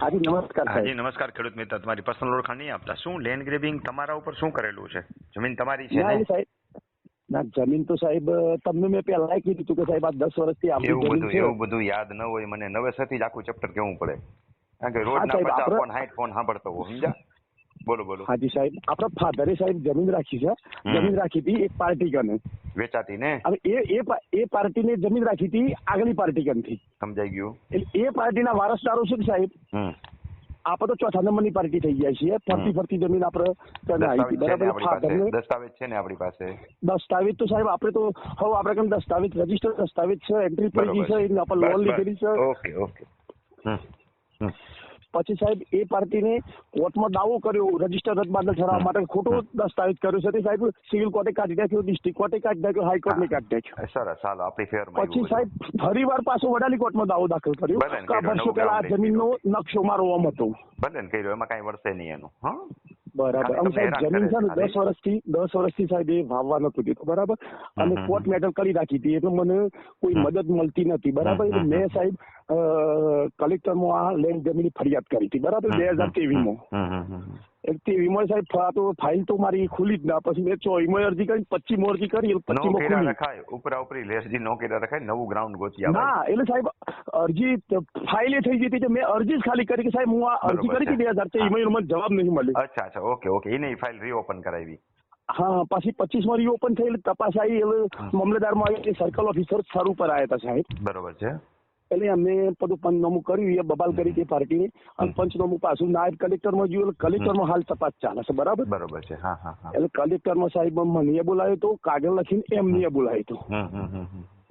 હાજી નમસ્કાર સાહેબ. હાજી નમસ્કાર ખેડૂત મિત્ર, તમારી પર્સનલ ઓળખાણ નહીં આપતા. શું લેન્ડ ગ્રેબિંગ તમારા ઉપર શું કરેલું છે? જમીન તમારી છે ને? સાહેબ ના, જમીન તો સાહેબ તમને મેં પહેલા કીધું હતું કે સાહેબ આ 10 વર્ષથી આપણી જમીન છે. એવું બધું યાદ ન હોય મને, નવેસરથી જ આખું ચેપ્ટર કેવું પડે, કારણ કે રોજ ના સાહેબ, 50 આપણે- ફોન 60 ફોન સાંભળતો હો, સમજ્યા? બોલો. હાજી સાહેબ, આપણા ફાધરે સાહેબ જમીન રાખી છે. જમીન રાખી હતી એક પાર્ટી કને, વેચાતી ને? હવે એ પાર્ટીને જમીન રાખી હતી આગલી પાર્ટી કનથી. સમજાઈ ગયું? એટલે એ પાર્ટીના વારસદારો છે ને સાહેબ, આપણે તો ચોથા નંબરની પાર્ટી થઈ ગયા છીએ. ફરતી જમીન આપણે દસ્તાવેજ છે ને આપણી પાસે? દસ્તાવેજ તો સાહેબ આપણે તો હવે આપણે કઈ દસ્તાવેજ રજીસ્ટર દસ્તાવેજ છે, એન્ટ્રી પડી ગઈ છે, એને આપણે લોન લીધેલી છે. ઓકે. પછી સાહેબ એ પાર્ટીને કોર્ટમાં દાવો કર્યો રજીસ્ટર રદબાતલ ઠરાવવા માટે, ખોટો દસ્તાવેજ કર્યો છે. સાહેબ સિવિલ કોર્ટે કાઢી નાખ્યો, ડિસ્ટ્રિક્ટ કોર્ટે કાઢી નાખ્યો, હાઈકોર્ટને કાઢી નાખ્યો. સરસ, ચાલો આપણી ફેવરમાં. પછી સાહેબ ફરી વાર પાછો વડાલી કોર્ટમાં દાવો દાખલ કર્યો કે વર્ષો પહેલા આ જમીનનો નકશો મારો આમ હતો. ભલે ને કર્યો, એમાં કઈ વર્ષે નહીં એનું. બરાબર. આમ સાહેબ જમીન છે ને 10 વર્ષથી સાહેબ એ વાવવા નતું દીધું, બરાબર. અને કોર્ટ મેટર કરી રાખી હતી, એટલે મને કોઈ મદદ મળતી નથી, બરાબર. એટલે મેં સાહેબ કલેક્ટરમાં આ લેન્ડ જમીનની ફરિયાદ કરી હતી, બરાબર, 2023માં. 23માં સાહેબ તો ફાઇલ તો મારી ખુલી જ ના. પછી મેં 24માં અરજી કરી, 25માં અરજી કરી, 25માં રખાય ઉપરા ઉપરી લેસજી નો કર્યા રખાય, નવું ગ્રાઉન્ડ ગોતી ના. એટલે સાહેબ અરજી ફાઇલે થઈ ગઈ હતી, મેં અરજી જ ખાલી કરી કે સાહેબ હું આ અરજી કરી હતી 2023માં, મને જવાબ નહીં મળ્યો. અચ્છા, ઓકે. એને ફાઇલ રીઓપન કરાવી. હા, પછી 25માં રીઓપન થઈ, એટલે તપાસ આવી, એટલે મામલતદારમાં આવી, સર્કલ ઓફિસર સર ઉપર આવ્યા હતા સાહેબ. બરોબર છે. એટલે અમને બધું પંચનામું કર્યું, એ બબાલ કરી તે પાર્ટીને, અને પંચનામું પાછું નાયબ કલેક્ટરમાં જોયું. કલેક્ટરમાં હાલ તપાસ ચાલે છે, બરાબર. બરોબર છે. હા. એટલે કલેક્ટરમાં સાહેબ મને બોલાવ્યો તો, કાગળ લખીને એમને બોલાવ્યો તો.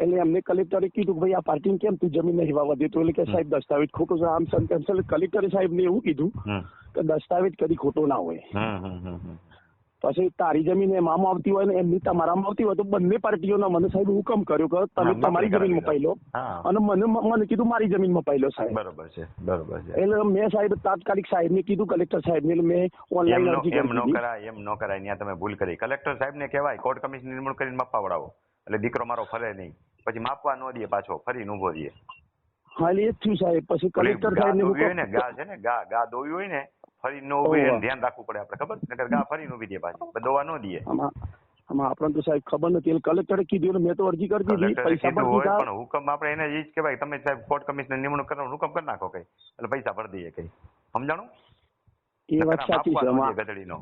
એટલે એમને કલેક્ટરે કીધું કે ભાઈ આ પાર્ટીને કેમ તું જમીન નહીં વાવવા દેતો? એટલે કે સાહેબ દસ્તાવેજ ખોટો છે, આમ તેમ. કલેક્ટરે સાહેબને એવું કીધું કે દસ્તાવેજ કદી ખોટો ના હોય. પછી તારી જમીન એમાં આવતી હોય ને એમની તમારામાં આવતી હોય તો બંને પાર્ટીઓના મને સાહેબ હુકમ કર્યો કે તમે તમારી જમીનમાં પાઈ લો, અને મને કીધું મારી જમીનમાં પાઈ લો સાહેબ. બરોબર છે. એટલે મેં સાહેબ તાત્કાલિક સાહેબને કીધું, કલેક્ટર સાહેબને. એટલે મેં ઓનલાઈન અરજી કરી. એમ નો કરાય, ત્યાં તમે ભૂલ કરી. કલેક્ટર સાહેબને કહેવાય કોર્ટ કમિશન નિમણૂક કરીને માપવાવડાવો, એટલે દીકરો મારો ફરે નહીં. પછી માપવા ન દે, પાછો ફરીને ઉભો રહે. હા, એટલે એ જ થયું સાહેબ. પછી કલેક્ટર સાહેબને ગા છે ને, ગા દોવી હોય ને, ફરી નો ઉભી ધ્યાન રાખવું પડે આપણે, ખબર? નકર ગા ફરીને ઉભી દે, પાછી દોવા ન દે. આમાં આપણને તો સાહેબ ખબર નથી. એટલે કલેક્ટરે કીધું, મેં તો અરજી કરી દીધી, પૈસા ભરી દીધા. પણ હુકમ આપણે એને એ જ કહેવાય, તમે સાહેબ કોર્ટ કમિશનર નિમણૂક કરવાનો હુકમ કરી નાખો કઈ, એટલે પૈસા ભરી દઈએ કઈ. સમજાણું? એ વાત સાચી છે. ગધડીનો.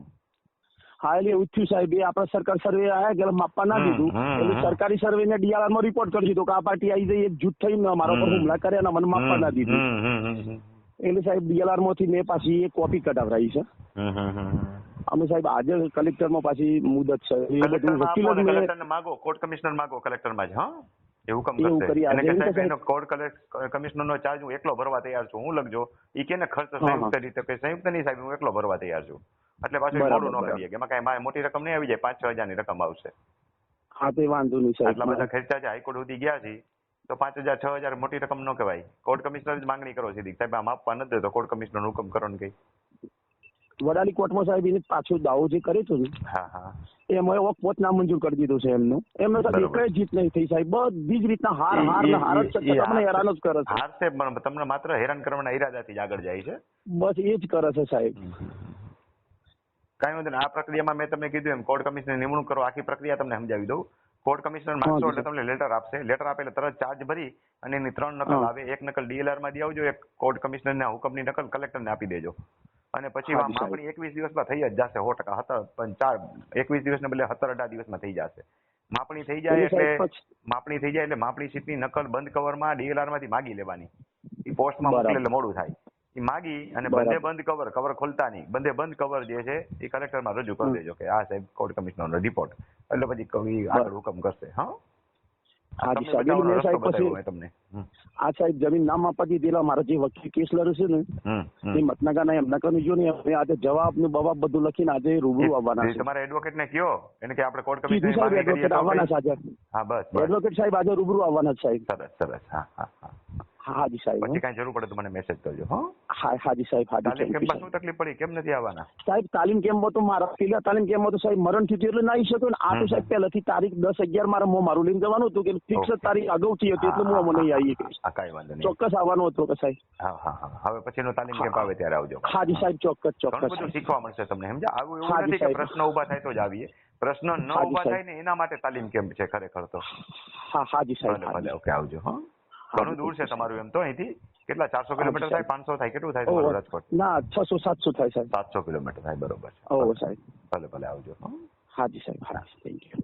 હા, એટલે એવું થયું સાહેબ. એ આપણા સરકાર સર્વે આવ્યા કે માપવા ના દીધું, એટલે સરકારી સર્વે ને ડીઆરઆરમાં રિપોર્ટ કરી દીધો કે આ પાર્ટી આવી જઈ, એક જૂથ થઈને મારા પર હુમલા કર્યા, મને માપવા ના દીધું. એટલે સાહેબ ડીએલઆર માંથી મેં પાછી એ કોપી કઢાવરાઈ છે. અમે સાહેબ આજે કલેક્ટરમાં પાછી મુદત છે. એ બધું કલેક્ટરને માગો, કોર્ટ કમિશનર માગો કલેક્ટરમાં જ. એવું કામ કરશે. કોર્ટ કમિશનરનો ચાર્જ હું એકલો ભરવા તૈયાર છું. હું લખજો ઈ કે ને ખર્ચ સંયુક્ત રીતે, કે સંયુક્ત નહીં સાહેબ, હું એકલો ભરવા તૈયાર છું. એટલે પાછું મોડું ન કરીએ કે એમાં કઈ મોટી રકમ નહીં આવી જાય, 5-6 હજારની રકમ આવશે. હા, તે વાંધો નહીં સાહેબ. આટલા બધા ખર્ચા છે, હાઈકોર્ટ સુધી ગયા છે તો 5,000-6,000 મોટી રકમ ન કહેવાય. કોર્ટ કમિશનર જ માંગણી કરો સીધી, સાહેબ આમ આપવા નથી તો કોર્ટ કમિશનર હુકમ કરો ને કઈ. વડાલી કોર્ટમાં સાહેબ એને પાછો દાવો જે કર્યો હતો ને, એમાં કોર્ટ ના મંજૂર કરી દીધો છે એમનો એકય જીત નહીં થઈ સાહેબ. બધી જ રીતના હાર જ છે, તમને હેરાન જ કરે છે. હાર છે, તમને માત્ર હેરાન કરવાના ઈરાદાથી જ આગળ જાય છે. બસ એ જ કરે છે સાહેબ. કઈ વાંધો નહીં. આ પ્રક્રિયામાં મેં તમને કીધું એમ કોર્ટ કમિશનર નિમણૂક કરો, આખી પ્રક્રિયા તમને સમજાવી દઉં. કોર્ટ કમિશનર માંગશો એટલે તમને લેટર આપશે. લેટર આપે એટલે તરત ચાર્જ ભરી અને એની 3 નકલ આવે. એક નકલ ડીએલઆર માં દઈ આવજો, એક કોર્ટ કમિશનરના હુકમની નકલ કલેક્ટરને આપી દેજો. અને પછી માપણી 21 દિવસમાં થઈ જ જશે 100%. 21 દિવસને બદલે 17-18 દિવસમાં થઈ જશે. માપણી થઈ જાય એટલે માપણી સીટની નકલ બંધ કવરમાં ડીએલઆર માંથી માગી લેવાની. એ પોસ્ટમાં મોકલે એટલે મોડું થાય. એ માગી અને બંધે બંધ કવર ખોલતા નહીં, બંધે બંધ કવર જે છે એ કલેક્ટરમાં રજૂ કરી દેજો કે આ સાહેબ કોર્ટ કમિશનરનો રિપોર્ટ. એટલે પછી આગળ હુકમ કરશે. તમને આ સાહેબ જમીન નામ આપવાથી પેલા મારા જે વકીલ કેસ લડે છે ને, એ મતનાગાના એમના કને જો ને આજે જવાબ ને બવાબ બધું લખીને આજે રૂબરૂ આવવાના છે. તમારા એડવોકેટ ને કયો એને કે આપણે કોર્ટ કમિશનર એડવોકેટ આવવાના છે આજે. હા, બસ એડવોકેટ સાહેબ આજે રૂબરૂ આવવાના છે સાહેબ. સરસ. હા. હાજી સાહેબ પછી કાંઈ જરૂર પડે તો મને મેસેજ કરજો. હાજી સાહેબ હાજી. તાલીમ કેમ્પમાં શું તકલીફ પડી, કેમ નથી આવવાના? સાહેબ તાલીમ કેમ્પમાં તો મારા પેલા તાલીમ કેમ્પમાં તો સાહેબ મરણ થયું એટલે ના આવી શક્યો ને. આ તો સાહેબ પહેલાથી તારીખ 10-11 મારું લઈને જવાનું હતું કે ફિક્સ તારીખ અગાઉથી હતી એટલે હું આમાં નહીં આવી. કાંઈ વાંધો નહીં, ચોક્કસ આવવાનો હતો કે સાહેબ. હા. હવે પછીનો તાલીમ કેમ્પ આવે ત્યારે આવજો. હાજી સાહેબ ચોક્કસ. ઘણું બધું શીખવા મળશે તમને, સમજ્યા? આવું એવું નથી કે પ્રશ્ન ઉભા થાય તો જ આવીએ, પ્રશ્ન ન ઉભા થાય ને એના માટે તાલીમ કેમ્પ છે ખરેખર તો. હાજી સાહેબ. ભલે ઓકે, આવજો. ઘણું દૂર છે તમારું એમ તો અહીંથી કેટલા 400 કિલોમીટર થાય, 500 થાય, કેટલું થાય તમારું રાજકોટ? ના 600-700 થાય સાહેબ. 700 કિલોમીટર થાય, બરોબર છે. સાહેબ ભલે આવજો. હાજી સાહેબ. Thank you.